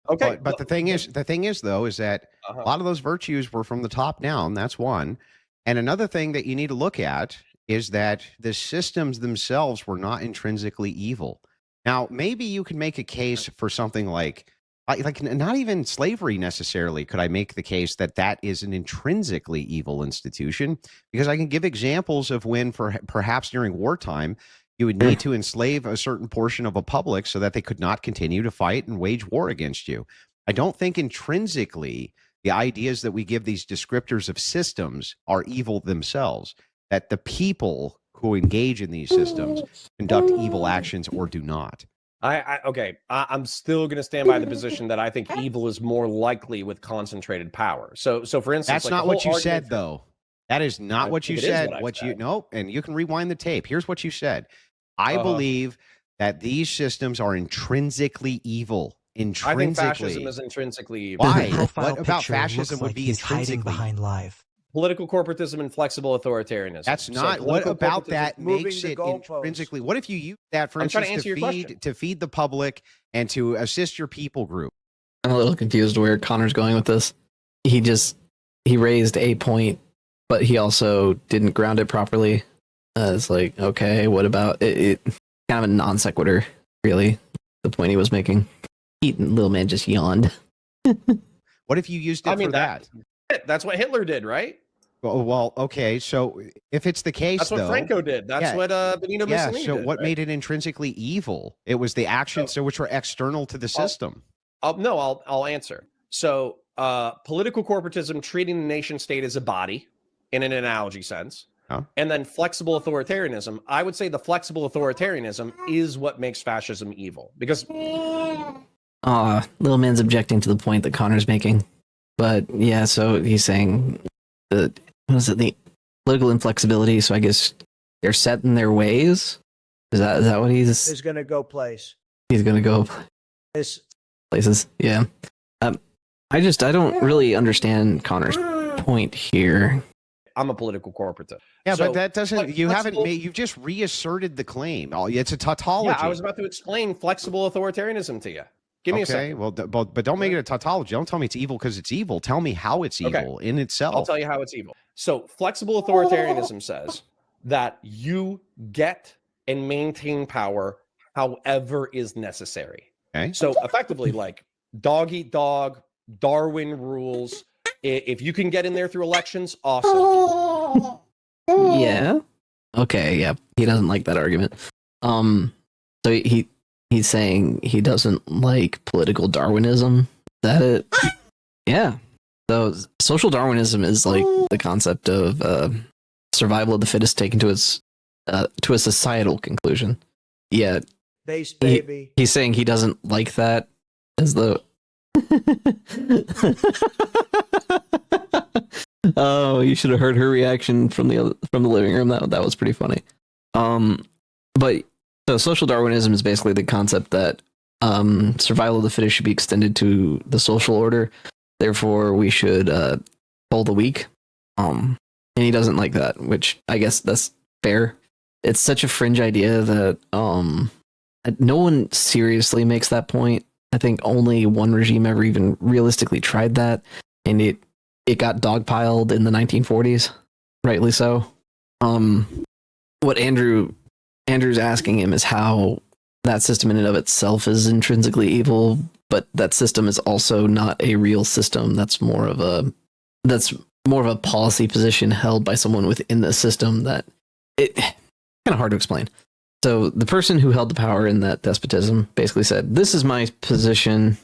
Okay, but the thing is though, is that a lot of those virtues were from the top down. That's one. And another thing that you need to look at is that the systems themselves were not intrinsically evil. Now, maybe you can make a case for something like not even slavery necessarily. Could I make the case that that is an intrinsically evil institution? Because I can give examples of when, perhaps during wartime, you would need to enslave a certain portion of a public so that they could not continue to fight and wage war against you. I don't think intrinsically the ideas that we give these descriptors of systems are evil themselves, that the people who engage in these systems conduct evil actions or do not. I'm still going to stand by the position that I think evil is more likely with concentrated power. So for instance, that's like not what you said, though. That is not what you said. And you can rewind the tape. Here's what you said. I believe that these systems are intrinsically evil. Intrinsically. I think fascism is intrinsically evil. Why? Profile What about picture fascism looks would like be he's hiding intrinsically behind live. Political corporatism and flexible authoritarianism. That's not what about that makes it goalposts. intrinsically. What if you use that, for I'm trying instance, to answer your question. to feed the public and to assist your people group? I'm a little confused where Connor's going with this. He raised a point, but he also didn't ground it properly. It's like, okay, what about it? Kind of a non sequitur, really. The point he was making. Little man just yawned. What if you used it for that? That's what Hitler did, right? Well, okay. So if it's the case, that's what Franco did. That's what Benito Mussolini did. So what made it intrinsically evil? It was the actions which were external to the system. I'll answer. So political corporatism, treating the nation state as a body in an analogy sense. And then flexible authoritarianism. I would say the flexible authoritarianism is what makes fascism evil. Because little man's objecting to the point that Connor's making. But yeah, so he's saying the political inflexibility, so I guess they're set in their ways. Is that what he's gonna go place? He's gonna go places. Yeah. I don't really understand Connor's point here. I'm a political corporative. Yeah, So, but that doesn't. You haven't flexible- made. You've just reasserted the claim. It's a Yeah, tautology. I was about to explain flexible authoritarianism to you. Give me a Okay, second. well, but don't make it a tautology. Don't tell me it's evil because it's evil. Tell me how it's Okay. evil in itself. I'll tell you how it's evil. So, flexible authoritarianism says that you get and maintain power however is necessary. Okay. So, effectively, like dog eat dog, Darwin rules. If you can get in there through elections, awesome. Yeah. Okay. Yeah. He doesn't like that argument. So he's saying he doesn't like political Darwinism. Is that it? Yeah. So social Darwinism is like the concept of survival of the fittest taken to a societal conclusion. Yeah. Base baby. He's saying he doesn't like that as the. Oh, you should have heard her reaction from the living room. That was pretty funny. But so social Darwinism is basically the concept that survival of the fittest should be extended to the social order. Therefore, we should pull the weak. And he doesn't like that, which I guess that's fair. It's such a fringe idea that no one seriously makes that point. I think only one regime ever even realistically tried that, and it got dogpiled in the 1940s, rightly so. What Andrew's asking him is how that system in and of itself is intrinsically evil, but that system is also not a real system. That's more of a policy position held by someone within the system that it kind of hard to explain. So the person who held the power in that despotism basically said, this is my position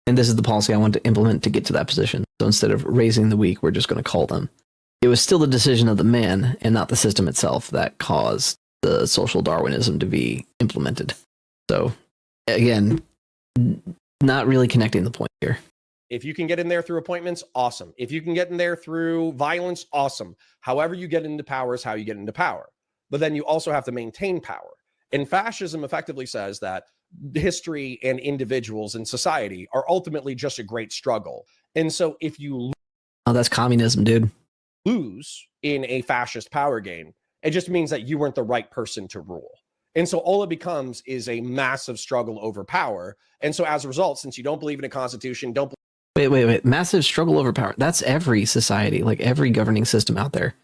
and this is the policy I want to implement to get to that position. So instead of raising the weak, we're just going to call them. It was still the decision of the man and not the system itself that caused the social Darwinism to be implemented. So again, not really connecting the point here. If you can get in there through appointments, awesome. If you can get in there through violence, awesome. However you get into power is how you get into power. But then you also have to maintain power. And fascism effectively says that history and individuals in society are ultimately just a great struggle. And so if you Oh, that's communism, dude. lose in a fascist power game, it just means that you weren't the right person to rule. And so all it becomes is a massive struggle over power. And so as a result, since you don't believe in a constitution, Wait. Massive struggle over power. That's every society, like every governing system out there.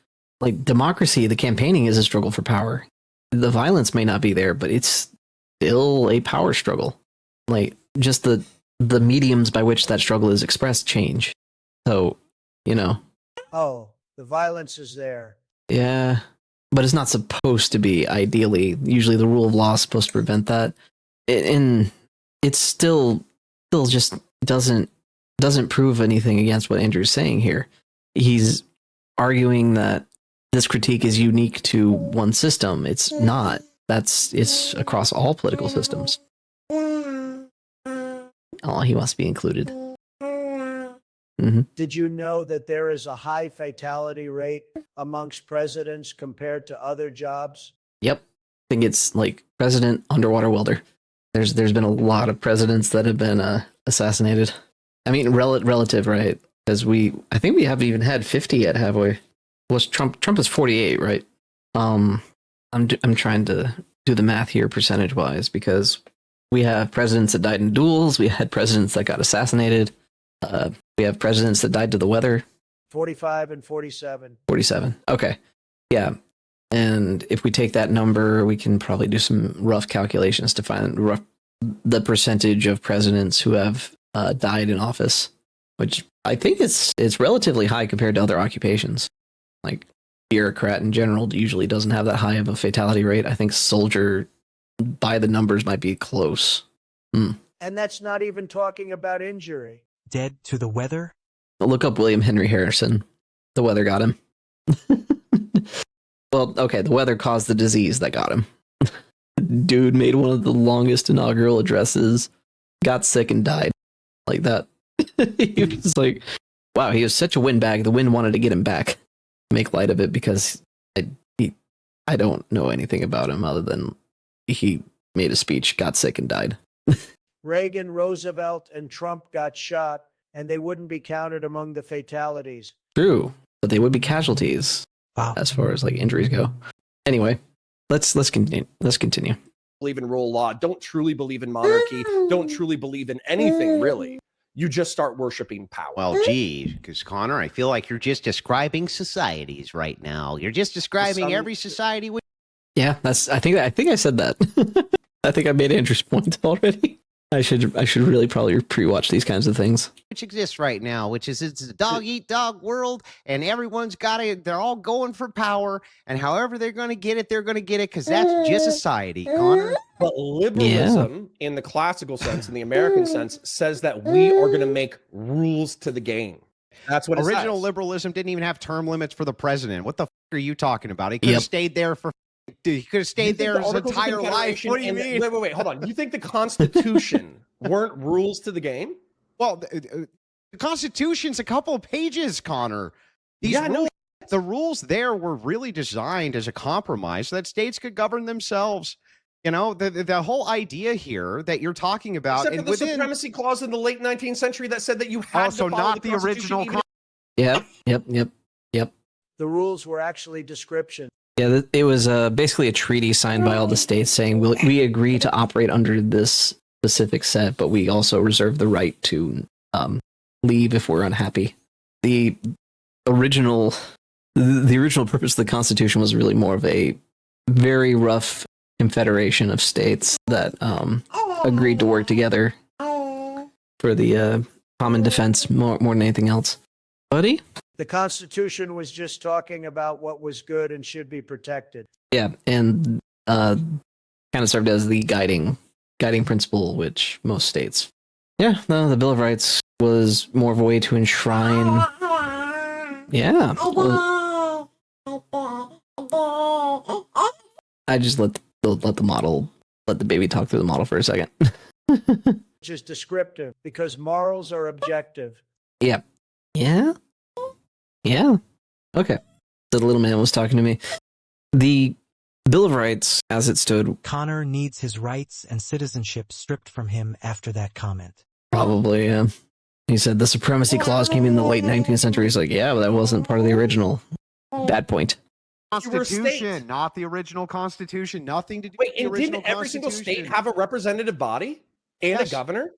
Like democracy, the campaigning is a struggle for power. The violence may not be there, but it's still a power struggle. Like just the mediums by which that struggle is expressed change. So, Oh, the violence is there. yeah, but it's not supposed to be ideally. Usually the rule of law is supposed to prevent that. And it's still just doesn't prove anything against what Andrew's saying here. He's arguing that this critique is unique to one system. It's not. It's across all political systems. Oh, he wants to be included. Mm-hmm. Did you know that there is a high fatality rate amongst presidents compared to other jobs? Yep. I think it's like president, underwater welder. There's been a lot of presidents that have been assassinated. I mean, relative, right? Because I think we haven't even had 50 yet, have we? Was Trump is 48, right? I'm trying to do the math here percentage wise because we have presidents that died in duels. We had presidents that got assassinated. We have presidents that died to the weather. 45 and 47. 47. Okay. Yeah. And if we take that number, we can probably do some rough calculations to find the percentage of presidents who have died in office, which I think it's relatively high compared to other occupations. Like bureaucrat in general usually doesn't have that high of a fatality rate. I think soldier by the numbers might be close. And that's not even talking about injury. Dead to the weather? Look up William Henry Harrison. The weather got him. Well, okay, the weather caused the disease that got him. Dude made one of the longest inaugural addresses, got sick and died. Like that. He was like, wow, he was such a windbag. The wind wanted to get him back. Make light of it because I don't know anything about him other than he made a speech, got sick and died. Reagan, Roosevelt, and Trump got shot, and they wouldn't be counted among the fatalities. True, but they would be casualties. Wow. as far as like injuries go. Anyway, let's continue. Let's continue. Believe in rule of law, don't truly believe in monarchy, don't truly believe in anything really. You just start worshiping power. Well, gee, because Connor, I feel like you're just describing societies right now. You're just describing every society. Yeah, I think I said that. I think I made Andrew's point already. I should really probably pre-watch these kinds of things. Which exists right now, which is it's a dog eat dog world, and everyone's got it. They're all going for power, and however they're going to get it, they're going to get it because that's just society, Connor. But liberalism, in the classical sense, in the American sense, says that we are going to make rules to the game. That's what Original says. liberalism didn't even have term limits for the president. What the are you talking about? He could have stayed there for. Dude, he could have stayed there his entire life. What do you mean? Wait, hold on. You think the Constitution weren't rules to the game? Well, the Constitution's a couple of pages, Connor. These rules, the rules there were really designed as a compromise so that states could govern themselves. You know, the whole idea here that you're talking about, Except for the supremacy clause in the late 19th century that said that you had to follow not the original. Yep. The rules were actually description. Yeah, it was basically a treaty signed by all the states saying we agree to operate under this specific set, but we also reserve the right to leave if we're unhappy. The original purpose of the Constitution was really more of a very rough confederation of states that agreed to work together for the common defense more than anything else. Buddy? The Constitution was just talking about what was good and should be protected. Yeah, and kind of served as the guiding principle, which most states. Yeah, no, the Bill of Rights was more of a way to enshrine. Yeah. I just let the baby talk through the model for a second. Which is descriptive because morals are objective. Yeah. Yeah. Yeah. Okay. The little man was talking to me. The Bill of Rights, as it stood, Connor needs his rights and citizenship stripped from him after that comment. probably, yeah. He said the supremacy clause came in the late 19th century. He's like, yeah, but that wasn't part of the original. Bad point. Constitution, not the original Constitution. Nothing to do Wait, with the and original didn't every single state Constitution. have a representative body and a governor?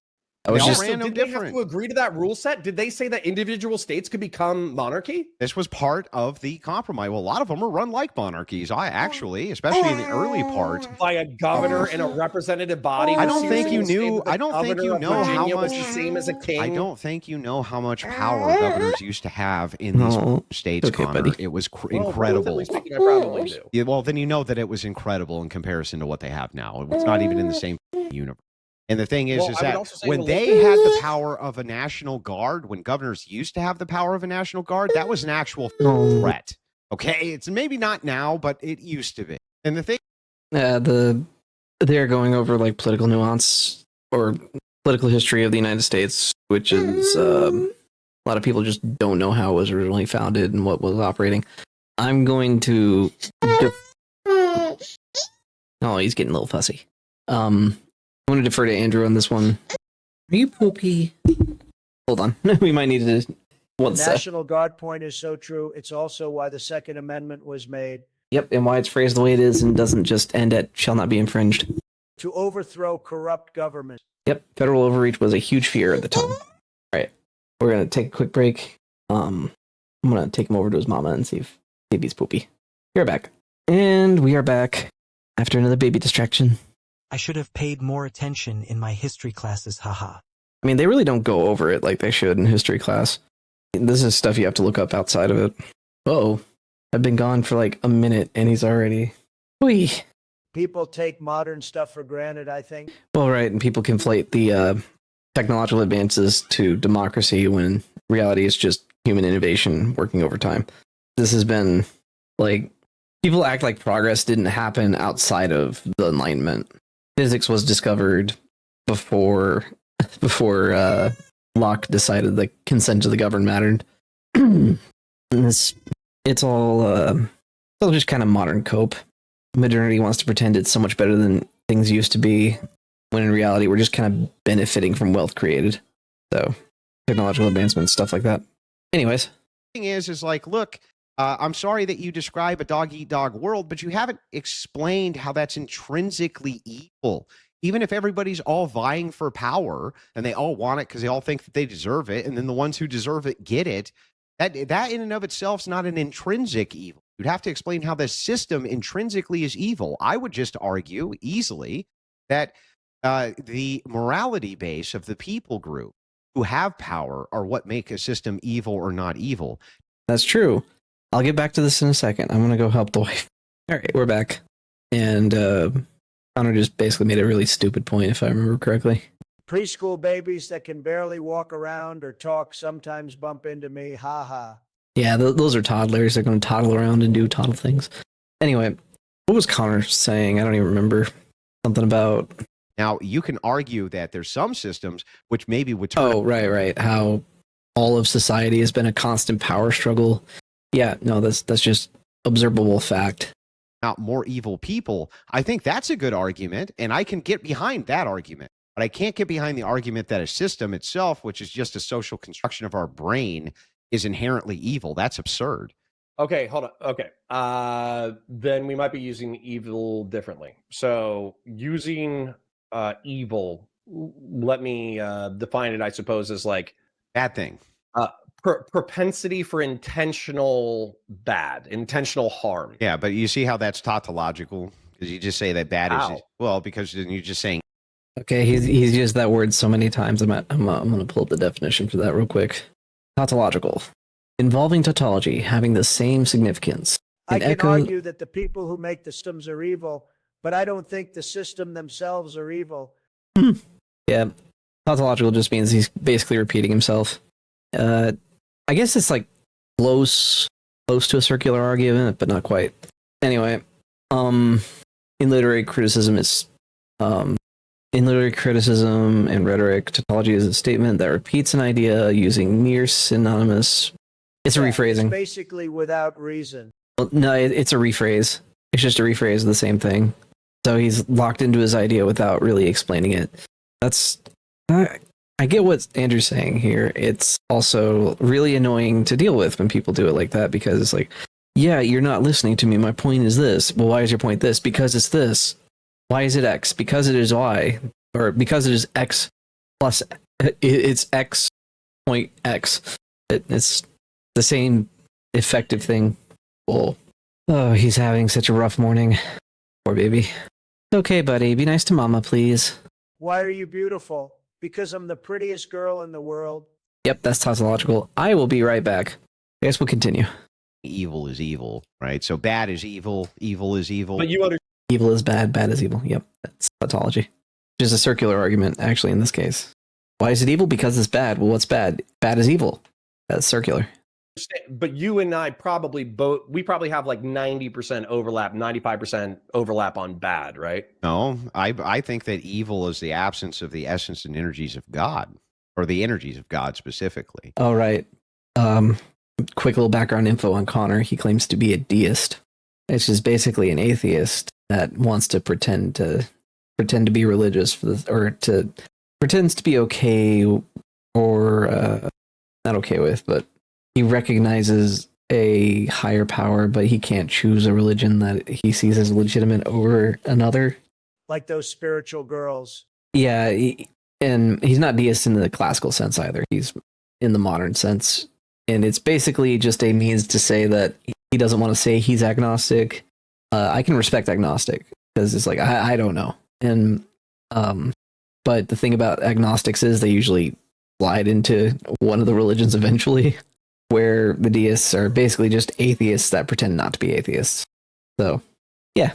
I was They all just ran So them did they have different. to agree to that rule set? Did they say that individual states could become monarchy? This was part of the compromise. Well, a lot of them are run like monarchies. Especially in the early part. By a governor and a representative body? I Would don't think you seriously knew- say that the I don't think governor you of know how Virginia was much- the same as a king. I don't think you know how much power governors used to have in these No, states, okay, Connor. buddy. It was Well, incredible. relatively speaking, I probably do. Yeah, well, then you know that it was incredible in comparison to what they have now. It's not even in the same universe. And the thing is, Well, I would that also say when the they had the power of a national guard, when governors used to have the power of a national guard, that was an actual threat. Okay, it's maybe not now, but it used to be. And the thing, they're going over like political nuance or political history of the United States, which is a lot of people just don't know how it was originally founded and what was operating. I'm going to. Oh, he's getting a little fussy. I'm going to defer to Andrew on this one. Are you poopy? Hold on. We might need to. One The sec. National Guard point is so true. It's also why the Second Amendment was made. Yep, and why it's phrased the way it is and doesn't just end at shall not be infringed. To overthrow corrupt government. Yep, federal overreach was a huge fear at the time. All right, we're going to take a quick break. I'm going to take him over to his mama and see if he's poopy. We're back. And we are back after another baby distraction. I should have paid more attention in my history classes, haha. I mean, they really don't go over it like they should in history class. This is stuff you have to look up outside of it. Uh-oh. I've been gone for like a minute and he's already... Whee! People take modern stuff for granted, I think. Well, right, and people conflate the technological advances to democracy when reality is just human innovation working over time. This has been, like... People act like progress didn't happen outside of the Enlightenment. Physics was discovered before Locke decided the consent of the governed mattered. It's all just kind of modern cope. Modernity wants to pretend it's so much better than things used to be, when in reality we're just kind of benefiting from wealth created. So technological advancements, stuff like that. Anyways, thing is like, look, I'm sorry that you describe a dog eat dog world, but you haven't explained how that's intrinsically evil. Even if everybody's all vying for power and they all want it because they all think that they deserve it, and then the ones who deserve it get it, that in and of itself is not an intrinsic evil. You'd have to explain how the system intrinsically is evil. I would just argue easily that the morality base of the people group who have power are what make a system evil or not evil. That's true. I'll get back to this in a second. I'm gonna go help the wife. All right, we're back, and Connor just basically made a really stupid point, if I remember correctly. Preschool babies that can barely walk around or talk sometimes bump into me. Ha ha. Yeah, those are toddlers. They're going to toddle around and do toddle things. Anyway, what was Connor saying? I don't even remember. Something about. Now, you can argue that there's some systems which maybe would turn. Oh, right. How all of society has been a constant power struggle. Yeah, no, that's just observable fact. Out more evil people. I think that's a good argument, and I can get behind that argument. But I can't get behind the argument that a system itself, which is just a social construction of our brain, is inherently evil. That's absurd. Okay, hold on. Okay. Then we might be using evil differently. So using evil, let me define it, I suppose, as like bad thing. Propensity for intentional harm. Yeah, but you see how that's tautological? Because you just say that bad is well, because then you're just saying. Okay, he's used that word so many times. I'm going to pull up the definition for that real quick. Tautological. Involving tautology, having the same significance. I can argue that the people who make the systems are evil, but I don't think the system themselves are evil. Yeah, tautological just means he's basically repeating himself. I guess it's like close to a circular argument, but not quite. Anyway, in literary criticism, in literary criticism and rhetoric, tautology is a statement that repeats an idea using near synonymous. It's a rephrasing. It's basically without reason. Well, no, it's a rephrase. It's just a rephrase of the same thing. So he's locked into his idea without really explaining it. That's. I get what Andrew's saying here. It's also really annoying to deal with when people do it like that, because it's like, yeah, you're not listening to me. My point is this. Well, why is your point this? Because it's this. Why is it X? Because it is Y. Or because it is X plus it's X point X. It's the same effective thing. Well, oh, he's having such a rough morning. Poor baby. Okay, buddy. Be nice to mama, please. Why are you beautiful? Because I'm the prettiest girl in the world. Yep, that's tautological. I will be right back. I guess we'll continue. Evil is evil, right? So bad is evil. Evil is evil. But you understand. Evil is bad. Bad is evil. Yep, that's tautology. Which is a circular argument, actually, in this case. Why is it evil? Because it's bad. Well, what's bad? Bad is evil. That's circular. But you and I probably have like 90% overlap, 95% overlap on bad, right? No, I think that evil is the absence of the essence and energies of God, or the energies of God specifically. Oh, right. Quick little background info on Connor. He claims to be a deist. It's just basically an atheist that wants to pretend to be religious for this, or pretends to be okay, or not okay with, but he recognizes a higher power, but he can't choose a religion that he sees as legitimate over another. Like those spiritual girls. Yeah, and he's not deist in the classical sense either. He's in the modern sense. And it's basically just a means to say that he doesn't want to say he's agnostic. I can respect agnostic, because it's like, I don't know. And but the thing about agnostics is they usually slide into one of the religions eventually, where the deists are basically just atheists that pretend not to be atheists. So, yeah,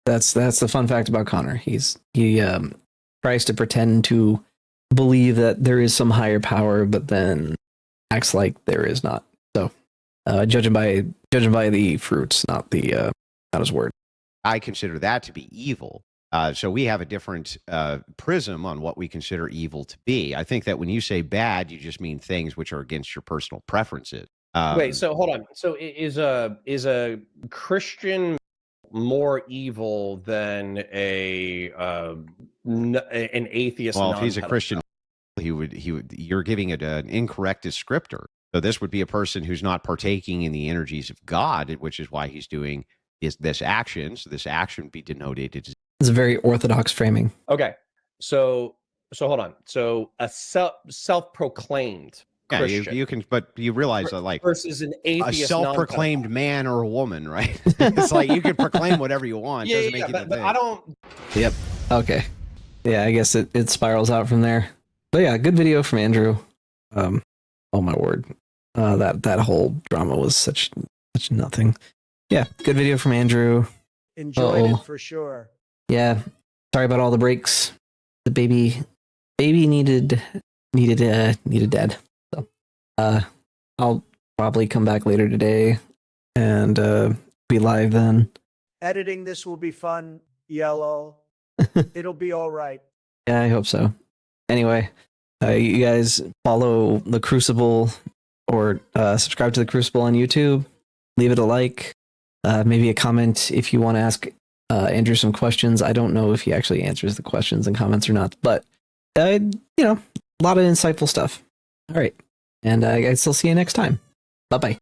that's the fun fact about Connor. He tries to pretend to believe that there is some higher power, but then acts like there is not. So, judging by the fruits, not his word. I consider that to be evil. So we have a different prism on what we consider evil to be. I think that when you say bad, you just mean things which are against your personal preferences. Wait, so hold on. So is a Christian more evil than an atheist? Well, if he's a Christian, he would. You're giving it an incorrect descriptor. So this would be a person who's not partaking in the energies of God, which is why he's doing this action. So this action would be denoted as It's a very orthodox framing. Okay. So hold on. So a self-proclaimed Christian you can, but you realize that like versus an a atheist self-proclaimed man or a woman, right? It's like you can proclaim whatever you want. It doesn't make you the but thing. I don't. Yep. Okay. Yeah, I guess it spirals out from there. But yeah, good video from Andrew. Oh my word. That whole drama was such nothing. Yeah, good video from Andrew. Enjoyed Uh-oh. it for sure. Yeah. Sorry about all the breaks. The baby needed dead. So I'll probably come back later today and be live then. Editing this will be fun, Yellow. It'll be all right. Yeah, I hope so. Anyway, you guys follow the Crucible or subscribe to the Crucible on YouTube. Leave it a like, maybe a comment if you want to ask Andrew some questions. I don't know if he actually answers the questions and comments or not, but a lot of insightful stuff. All right, and I guess I'll see you next time. Bye bye.